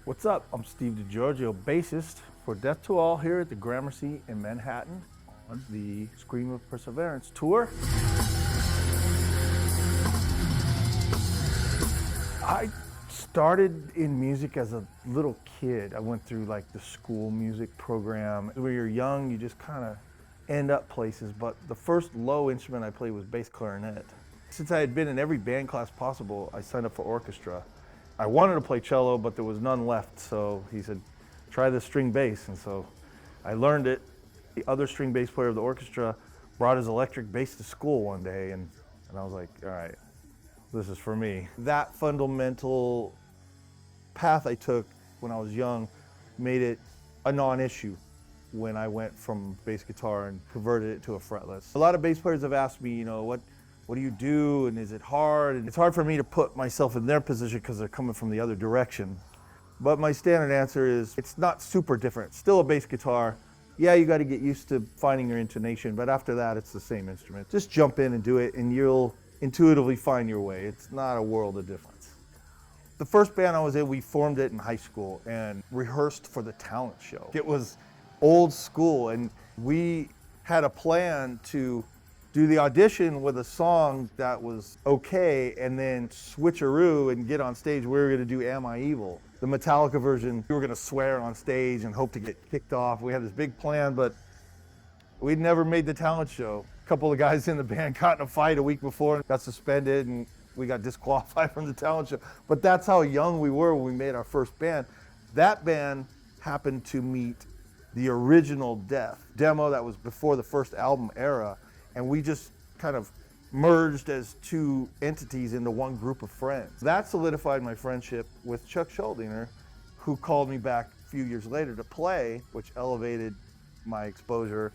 What's up? I'm Steve DiGiorgio, bassist for Death to All here at the Gramercy in Manhattan on the Scream of Perseverance tour. I started in music as a little kid. I went through like the school music program. When you're young, you just kind of end up places, but the first low instrument I played was bass clarinet. Since I had been in every band class possible, I signed up for orchestra. I wanted to play cello, but there was none left, so he said, try the string bass, and so I learned it. The other string bass player of the orchestra brought his electric bass to school one day, and I was like, all right, this is for me. That fundamental path I took when I was young made it a non-issue when I went from bass guitar and converted it to a fretless. A lot of bass players have asked me, what do you do, and is it hard? And it's hard for me to put myself in their position because they're coming from the other direction. But my standard answer is it's not super different. It's still a bass guitar. Yeah, you got to get used to finding your intonation, but after that, it's the same instrument. Just jump in and do it, and you'll intuitively find your way. It's not a world of difference. The first band I was in, we formed it in high school and rehearsed for the talent show. It was old school, and we had a plan to do the audition with a song that was okay and then switcheroo and get on stage. We were going to do Am I Evil? The Metallica version, we were going to swear on stage and hope to get kicked off. We had this big plan, but we'd never made the talent show. A couple of guys in the band got in a fight a week before and got suspended, and we got disqualified from the talent show. But that's how young we were when we made our first band. That band happened to meet the original Death demo that was before the first album era. And we just kind of merged as two entities into one group of friends. That solidified my friendship with Chuck Schuldiner, who called me back a few years later to play, which elevated my exposure,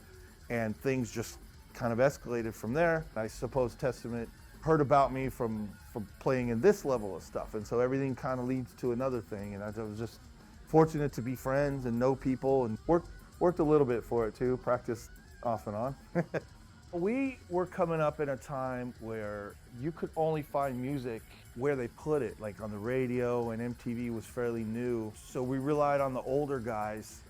and things just kind of escalated from there. I suppose Testament heard about me from playing in this level of stuff, and so everything kind of leads to another thing, and I was just fortunate to be friends and know people, and worked a little bit for it too, practiced off and on. We were coming up in a time where you could only find music where they put it, like on the radio, and MTV was fairly new. So we relied on the older guys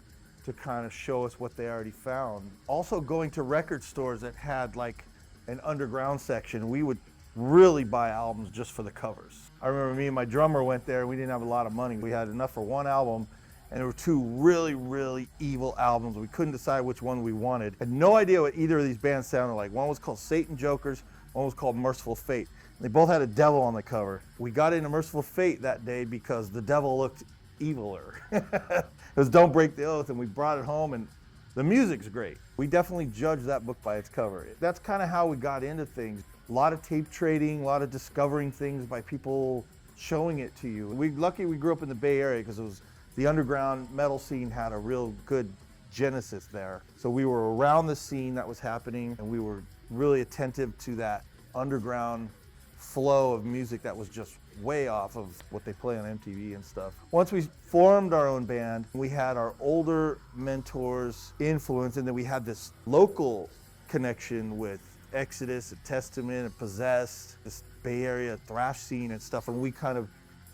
to kind of show us what they already found. Also going to record stores that had like an underground section, we would really buy albums just for the covers. I remember me and my drummer went there, we didn't have a lot of money. We had enough for one album, and there were two really, really evil albums. We couldn't decide which one we wanted. Had no idea what either of these bands sounded like. One was called Satan Jokers, one was called Merciful Fate. They both had a devil on the cover. We got into Merciful Fate that day because the devil looked eviler. It was Don't Break the Oath, and we brought it home, and the music's great. We definitely judge that book by its cover. That's kind of how we got into things. A lot of tape trading, a lot of discovering things by people showing it to you. Lucky we grew up in the Bay Area because the underground metal scene had a real good genesis there. So we were around the scene that was happening, and we were really attentive to that underground flow of music that was just way off of what they play on MTV and stuff. Once we formed our own band, we had our older mentors' influence, and then we had this local connection with Exodus and Testament and Possessed, this Bay Area thrash scene and stuff, and we kind of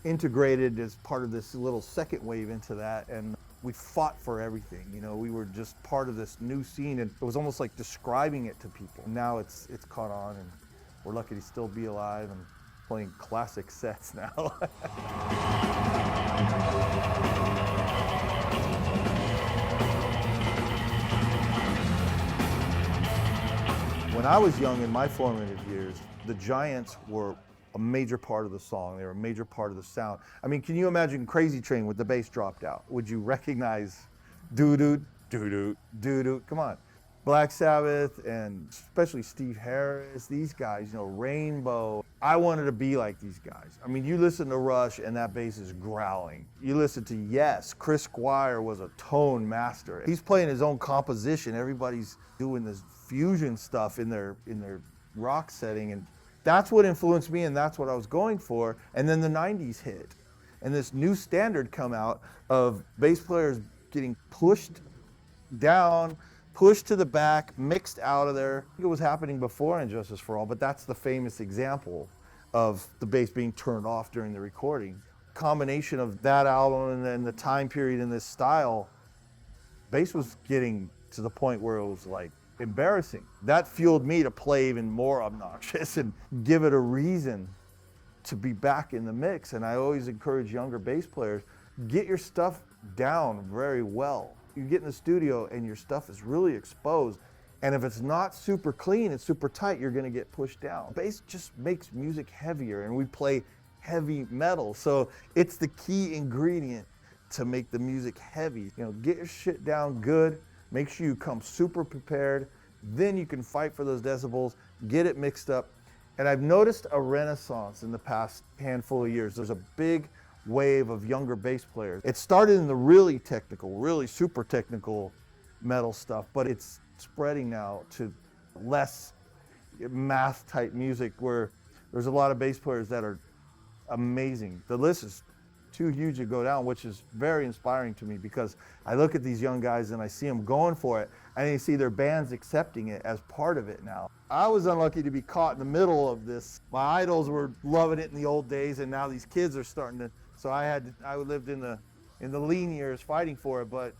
integrated as part of this little second wave into that, and we fought for everything. We were just part of this new scene, and it was almost like describing it to people. Now it's caught on, and we're lucky to still be alive and playing classic sets now. When I was young, in my formative years, the Giants were a major part of the song. They were a major part of the sound. I mean, can you imagine Crazy Train with the bass dropped out? Would you recognize doo-doo, doo-doo, doo-doo? Come on. Black Sabbath, and especially Steve Harris, these guys, Rainbow. I wanted to be like these guys. I mean, you listen to Rush and that bass is growling. You listen to Yes, Chris Squire was a tone master. He's playing his own composition. Everybody's doing this fusion stuff in their rock setting, and that's what influenced me, and that's what I was going for. And then the 90s hit, and this new standard come out of bass players getting pushed down, pushed to the back, mixed out of there. It was happening before In Justice for All, but that's the famous example of the bass being turned off during the recording. combination of that album and then the time period in this style, bass was getting to the point where it was like embarrassing. That fueled me to play even more obnoxious and give it a reason to be back in the mix. And I always encourage younger bass players, get your stuff down very well. You get in the studio and your stuff is really exposed. And if it's not super clean and super tight, you're gonna get pushed down. Bass just makes music heavier, and we play heavy metal. So it's the key ingredient to make the music heavy. You know, get your shit down good, make sure you come super prepared, then you can fight for those decibels, get it mixed up. And I've noticed a renaissance in the past handful of years. There's a big wave of younger bass players. It started in the really technical, really super technical metal stuff, but it's spreading now to less math type music where there's a lot of bass players that are amazing. The list is too huge to go down, which is very inspiring to me because I look at these young guys and I see them going for it, and I see their bands accepting it as part of it now. I was unlucky to be caught in the middle of this. My idols were loving it in the old days, and now these kids are starting to, so I lived in the lean years fighting for it, but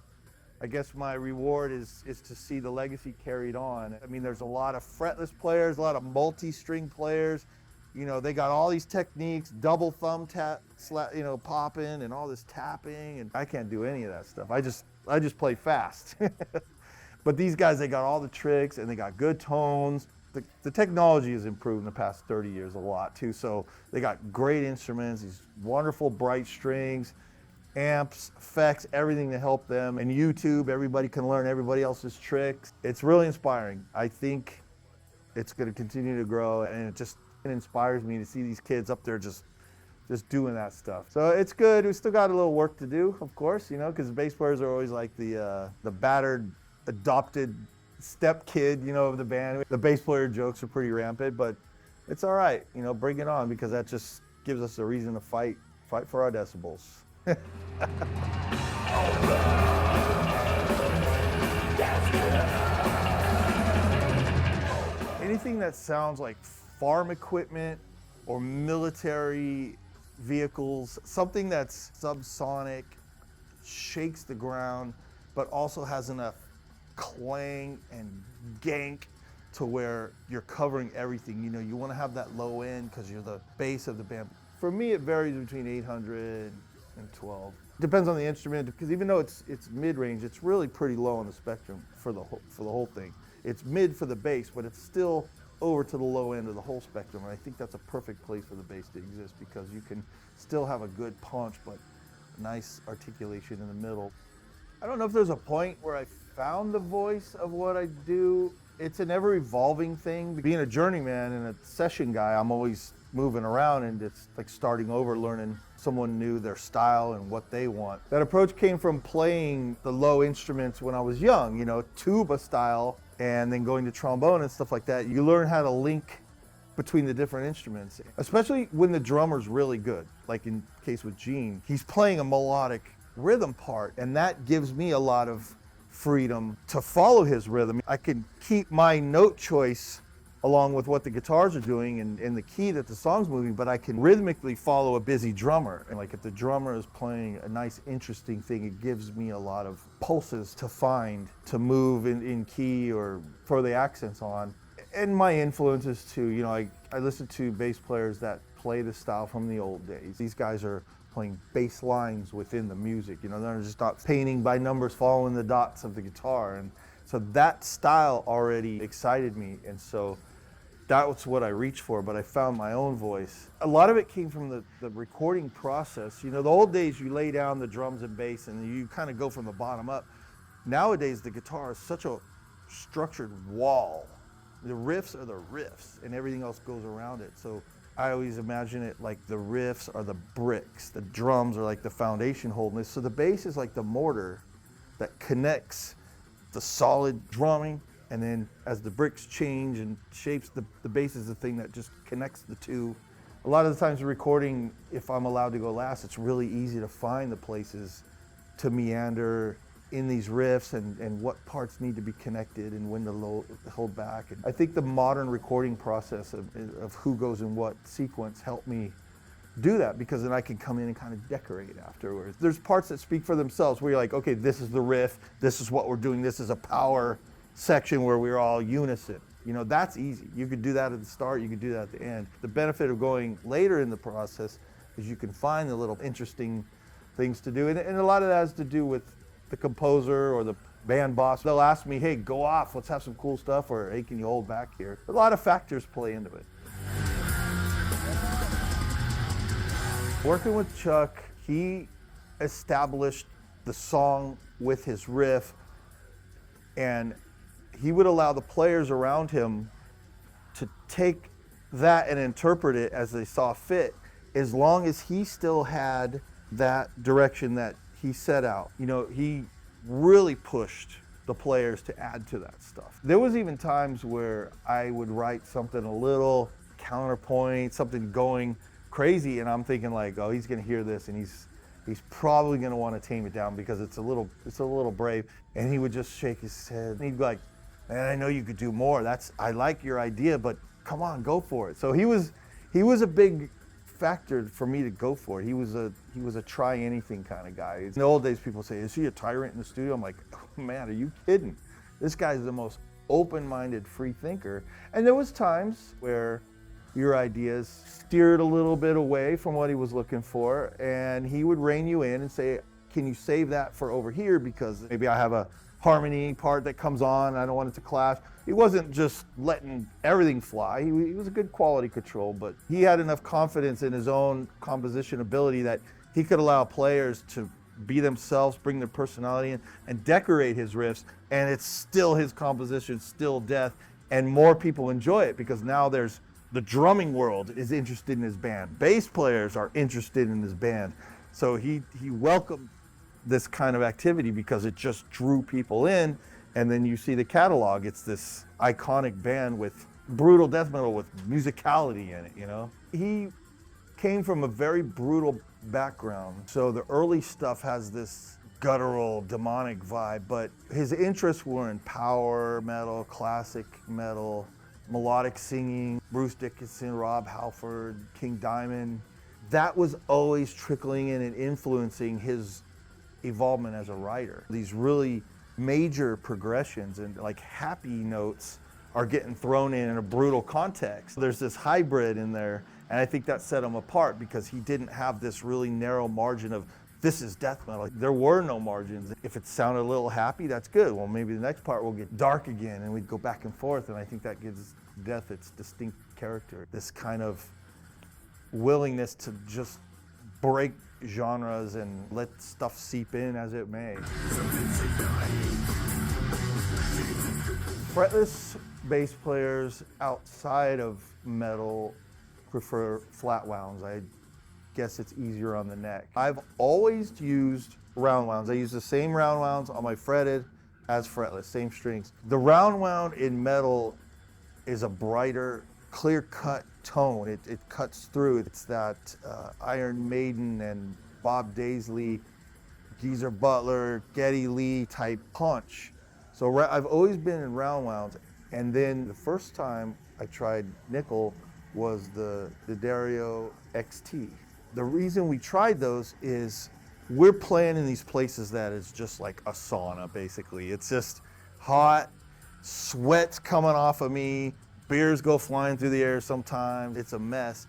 I guess my reward is to see the legacy carried on. I mean, there's a lot of fretless players, a lot of multi-string players. You know, they got all these techniques, double thumb tap, popping and all this tapping, and I can't do any of that stuff. I just play fast. But these guys, they got all the tricks and they got good tones. The technology has improved in the past 30 years a lot too. So they got great instruments, these wonderful bright strings, amps, effects, everything to help them. And YouTube, everybody can learn everybody else's tricks. It's really inspiring. I think it's going to continue to grow, and it inspires me to see these kids up there just doing that stuff. So it's good. We still got a little work to do, of course, you know, because bass players are always like the battered, adopted step kid, you know, of the band. The bass player jokes are pretty rampant, but it's all right, you know, bring it on, because that just gives us a reason to fight for our decibels. Anything that sounds like farm equipment or military vehicles, something that's subsonic, shakes the ground, but also has enough clang and gank to where you're covering everything. You know, you want to have that low end because you're the base of the band. For me, it varies between 800 and 12. Depends on the instrument, because even though it's mid-range, it's really pretty low on the spectrum for the whole thing. It's mid for the bass, but it's still over to the low end of the whole spectrum, and I think that's a perfect place for the bass to exist, because you can still have a good punch, but nice articulation in the middle. I don't know if there's a point where I found the voice of what I do. It's an ever-evolving thing. Being a journeyman and a session guy, I'm always moving around, and it's like starting over, learning someone new, their style and what they want. That approach came from playing the low instruments when I was young, you know, tuba style, and then going to trombone and stuff like that. You learn how to link between the different instruments, especially when the drummer's really good. Like in case with Gene, he's playing a melodic rhythm part, and that gives me a lot of freedom to follow his rhythm. I can keep my note choice along with what the guitars are doing and the key that the song's moving, but I can rhythmically follow a busy drummer. And like if the drummer is playing a nice, interesting thing, it gives me a lot of pulses to find, to move in key or throw the accents on. And my influences too, you know, I listen to bass players that play the style from the old days. These guys are playing bass lines within the music, you know, they're just not painting by numbers, following the dots of the guitar. And so that style already excited me, and so that was what I reached for, but I found my own voice. A lot of it came from the recording process. You know, the old days you lay down the drums and bass and you kind of go from the bottom up. Nowadays the guitar is such a structured wall. The riffs are the riffs and everything else goes around it. So I always imagine it like the riffs are the bricks, the drums are like the foundation holding this. So the bass is like the mortar that connects the solid drumming, and then as the bricks change and shapes, the bass is the thing that just connects the two. A lot of the times recording, if I'm allowed to go last, it's really easy to find the places to meander in these riffs and what parts need to be connected and when to hold back. And I think the modern recording process of who goes in what sequence helped me do that, because then I can come in and kind of decorate afterwards. There's parts that speak for themselves where you're like, okay, this is the riff, this is what we're doing, this is a power section where we're all unison. You know, that's easy. You could do that at the start, you could do that at the end. The benefit of going later in the process is you can find the little interesting things to do. And a lot of that has to do with the composer or the band boss. They'll ask me, hey, go off, let's have some cool stuff, or hey, can you hold back here? A lot of factors play into it. Working with Chuck, he established the song with his riff, and he would allow the players around him to take that and interpret it as they saw fit, as long as he still had that direction that he set out. You know, he really pushed the players to add to that stuff. There was even times where I would write something a little counterpoint, something going crazy, and I'm thinking like, oh, he's gonna hear this and he's probably gonna want to tame it down because it's a little brave. And he would just shake his head and he'd be like, man, I know you could do more. I like your idea, but come on, go for it. So he was a big factor for me to go for it. He was a try anything kind of guy. In the old days, people say, is he a tyrant in the studio? I'm like, oh, man, are you kidding? This guy's the most open-minded free thinker. And there was times where your ideas steered a little bit away from what he was looking for, and he would rein you in and say, can you save that for over here, because maybe I have a harmony part that comes on, I don't want it to clash. He wasn't just letting everything fly. He was a good quality control, but he had enough confidence in his own composition ability that he could allow players to be themselves, bring their personality in, and decorate his riffs, and it's still his composition, still Death, and more people enjoy it because now there's the drumming world is interested in his band. Bass players are interested in his band. So he welcomed this kind of activity because it just drew people in. And then you see the catalog, it's this iconic band with brutal death metal with musicality in it, you know? He came from a very brutal background. So the early stuff has this guttural, demonic vibe, but his interests were in power metal, classic metal, melodic singing, Bruce Dickinson, Rob Halford, King Diamond. That was always trickling in and influencing his evolvement as a writer. These really major progressions and like happy notes are getting thrown in a brutal context. There's this hybrid in there, and I think that set him apart because he didn't have this really narrow margin of this is death metal. There were no margins. If it sounded a little happy, that's good. Well, maybe the next part will get dark again, and we'd go back and forth, and I think that gives Death its distinct character. This kind of willingness to just break genres and let stuff seep in as it may. Fretless bass players outside of metal prefer flat wounds. I guess it's easier on the neck. I've always used round wounds. I use the same round wounds on my fretted as fretless, same strings. The round wound in metal is a brighter, clear-cut tone. It cuts through. It's that Iron Maiden and Bob Daisley, Geezer Butler, Geddy Lee type punch. So I've always been in round wounds. And then the first time I tried nickel was the Dario XT. The reason we tried those is we're playing in these places that is just like a sauna, basically. It's just hot, sweat's coming off of me, beers go flying through the air sometimes. It's a mess.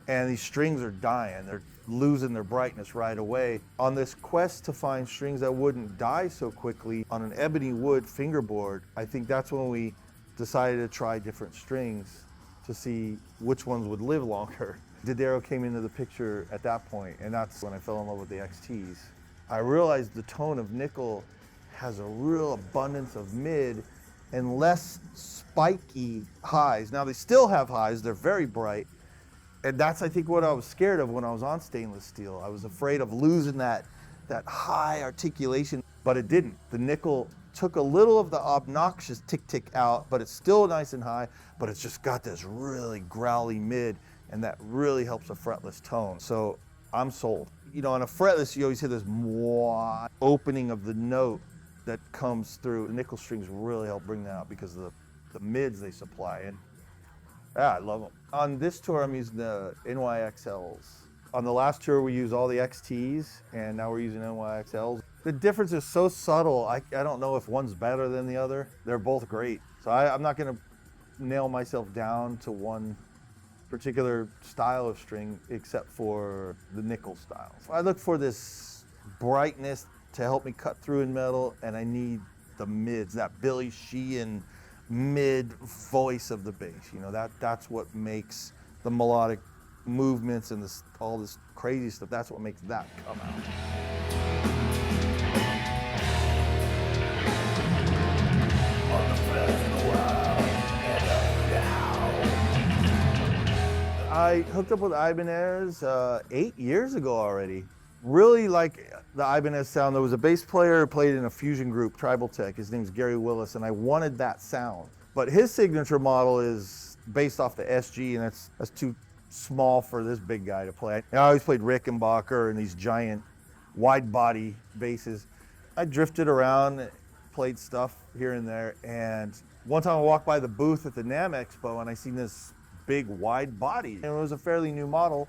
And these strings are dying. They're losing their brightness right away. On this quest to find strings that wouldn't die so quickly on an ebony wood fingerboard, I think that's when we decided to try different strings to see which ones would live longer. D'Addario came into the picture at that point, and that's when I fell in love with the XTs. I realized the tone of nickel has a real abundance of mid and less spiky highs. Now they still have highs, they're very bright, and that's I think what I was scared of when I was on stainless steel. I was afraid of losing that high articulation, but it didn't. The nickel took a little of the obnoxious tick out, but it's still nice and high, but it's just got this really growly mid, and that really helps a fretless tone. So I'm sold. You know, on a fretless, you always hear this mwah opening of the note that comes through. The nickel strings really help bring that out because of the mids they supply. And yeah, I love them. On this tour, I'm using the NYXLs. On the last tour, we used all the XTs, and now we're using NYXLs. The difference is so subtle, I don't know if one's better than the other. They're both great. So I'm not gonna nail myself down to one particular style of string except for the nickel style. So I look for this brightness to help me cut through in metal, and I need the mids, that Billy Sheehan mid voice of the bass. You know, that's what makes the melodic movements and all this crazy stuff, that's what makes that come out. I hooked up with Ibanez 8 years ago already. Really like the Ibanez sound. There was a bass player who played in a fusion group, Tribal Tech. His name's Gary Willis, and I wanted that sound. But his signature model is based off the SG, and that's too small for this big guy to play. And I always played Rickenbacker and these giant wide body basses. I drifted around, played stuff here and there, and one time I walked by the booth at the NAMM Expo and I seen this big wide body, and it was a fairly new model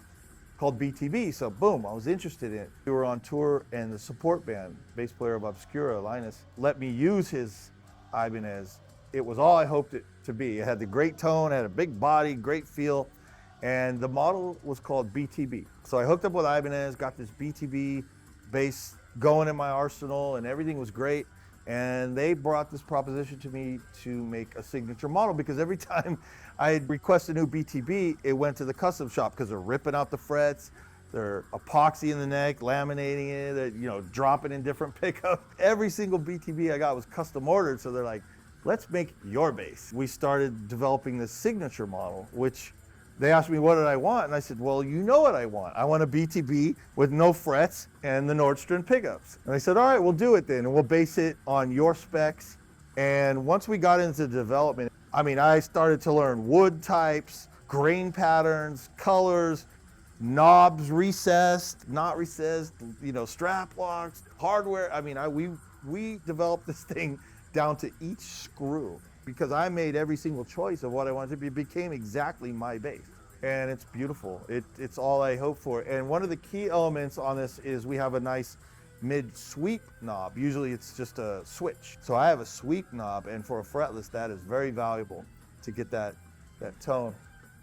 called BTB, so boom, I was interested in it. We were on tour, and the support band, bass player of Obscura, Linus, let me use his Ibanez. It was all I hoped it to be. It had the great tone, it had a big body, great feel, and the model was called BTB. So I hooked up with Ibanez, got this BTB bass going in my arsenal, and everything was great. And they brought this proposition to me to make a signature model, because every time I'd request a new BTB, it went to the custom shop because they're ripping out the frets, they're epoxy in the neck, laminating it, they're, dropping in different pickups. Every single BTB I got was custom ordered, so they're like, let's make your bass. We started developing this signature model, which they asked me what did I want, and I said, well, you know what I want. I want a BTB with no frets and the Nordstrom pickups. And they said, all right, we'll do it then, and we'll base it on your specs. And once we got into development, I started to learn wood types, grain patterns, colors, knobs, recessed, not recessed, strap locks, hardware. We developed this thing down to each screw, because I made every single choice of what I wanted to be. It became exactly my bass, and it's beautiful. It's all I hope for. And one of the key elements on this is we have a nice mid-sweep knob. Usually it's just a switch. So I have a sweep knob, and for a fretless, that is very valuable to get that tone.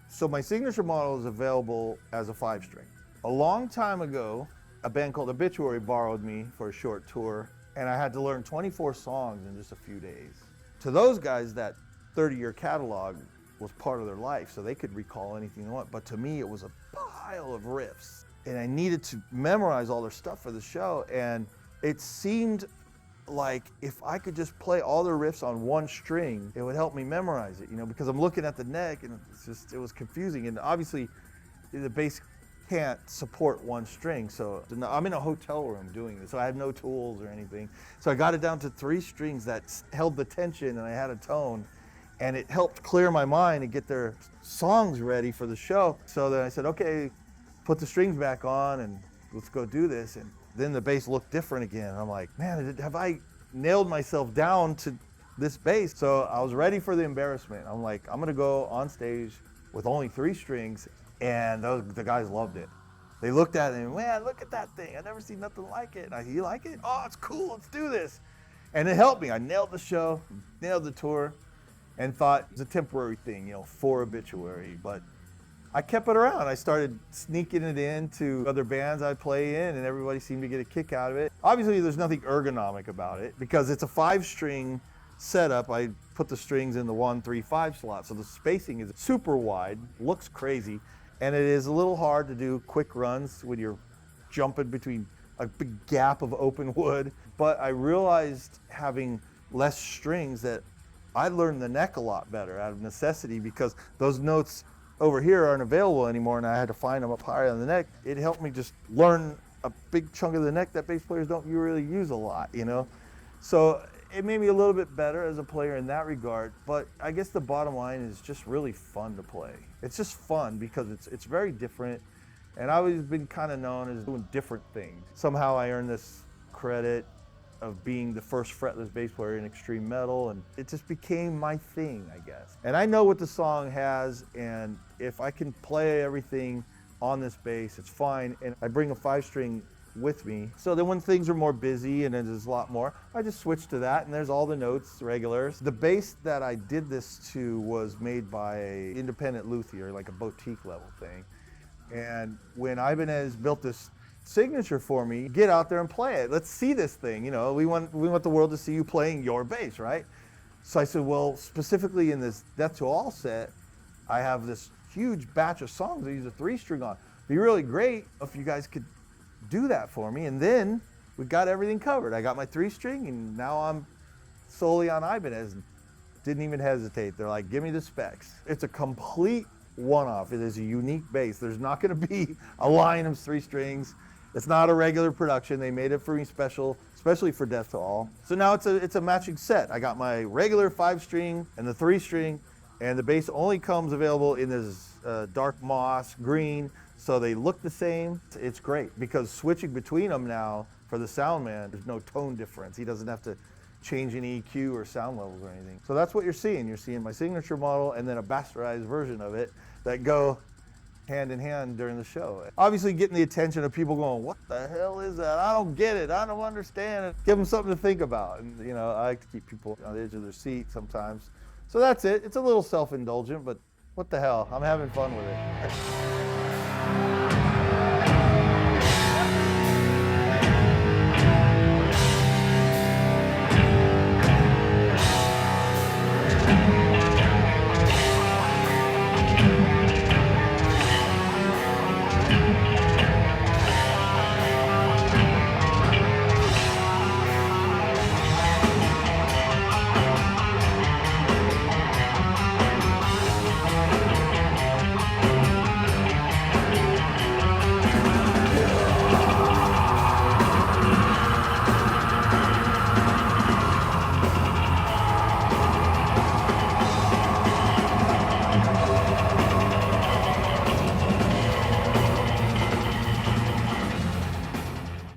So my signature model is available as a 5-string. A long time ago, a band called Obituary borrowed me for a short tour, and I had to learn 24 songs in just a few days. To those guys, that 30-year catalog was part of their life, so they could recall anything they want. But to me, it was a pile of riffs, and I needed to memorize all their stuff for the show. And it seemed like if I could just play all their riffs on one string, it would help me memorize it, because I'm looking at the neck, and it was confusing. And obviously, the bass can't support one string, so I'm in a hotel room doing this, so I had no tools or anything. So I got it down to 3 strings that held the tension, and I had a tone, and it helped clear my mind and get their songs ready for the show. So then I said, okay, put the strings back on and let's go do this. And then the bass looked different again. I'm like, man, have I nailed myself down to this bass? So I was ready for the embarrassment. I'm like, I'm gonna go on stage with only 3 strings. And the guys loved it. They looked at it and, man, look at that thing. I've never seen nothing like it. You like it? Oh, it's cool, let's do this. And it helped me. I nailed the show, nailed the tour, and thought it was a temporary thing, for Obituary. But I kept it around. I started sneaking it into other bands I play in, and everybody seemed to get a kick out of it. Obviously, there's nothing ergonomic about it, because it's a 5-string setup. I put the strings in the 1, 3, 5 slot, so the spacing is super wide, looks crazy. And it is a little hard to do quick runs when you're jumping between a big gap of open wood. But I realized, having less strings, that I learned the neck a lot better out of necessity, because those notes over here aren't available anymore, and I had to find them up higher on the neck. It helped me just learn a big chunk of the neck that bass players don't really use a lot, So it made me a little bit better as a player in that regard, but I guess the bottom line is just really fun to play. It's just fun because it's very different, and I've always been kind of known as doing different things. Somehow I earned this credit of being the first fretless bass player in extreme metal, and it just became my thing, I guess. And I know what the song has, and if I can play everything on this bass. It's fine. And I bring a 5-string with me. So then when things are more busy and there's a lot more, I just switch to that and there's all the notes, regulars. The bass that I did this to was made by an independent luthier, like a boutique level thing. And when Ibanez built this signature for me, get out there and play it. Let's see this thing. You know, we want the world to see you playing your bass, right? So I said, well, specifically in this Death to All set, I have this huge batch of songs I use a 3-string on. It'd be really great if you guys could do that for me. And then we got everything covered. I got my 3-string and now I'm solely on Ibanez. Didn't even hesitate. They're like, give me the specs. It's a complete one-off. It is a unique bass. There's not going to be a line of 3 strings. It's not a regular production. They made it for me special, especially for Death to All. So now it's a matching set. I got my regular 5-string and the 3-string, and the bass only comes available in this dark moss green, so they look the same. It's great because switching between them now for the sound man, there's no tone difference. He doesn't have to change any EQ or sound levels or anything. So that's what you're seeing. You're seeing my signature model and then a bastardized version of it that go hand in hand during the show. Obviously getting the attention of people going, what the hell is that? I don't get it. I don't understand it. Give them something to think about. And you know, I like to keep people on the edge of their seat sometimes. So that's it. It's a little self-indulgent, but what the hell? I'm having fun with it.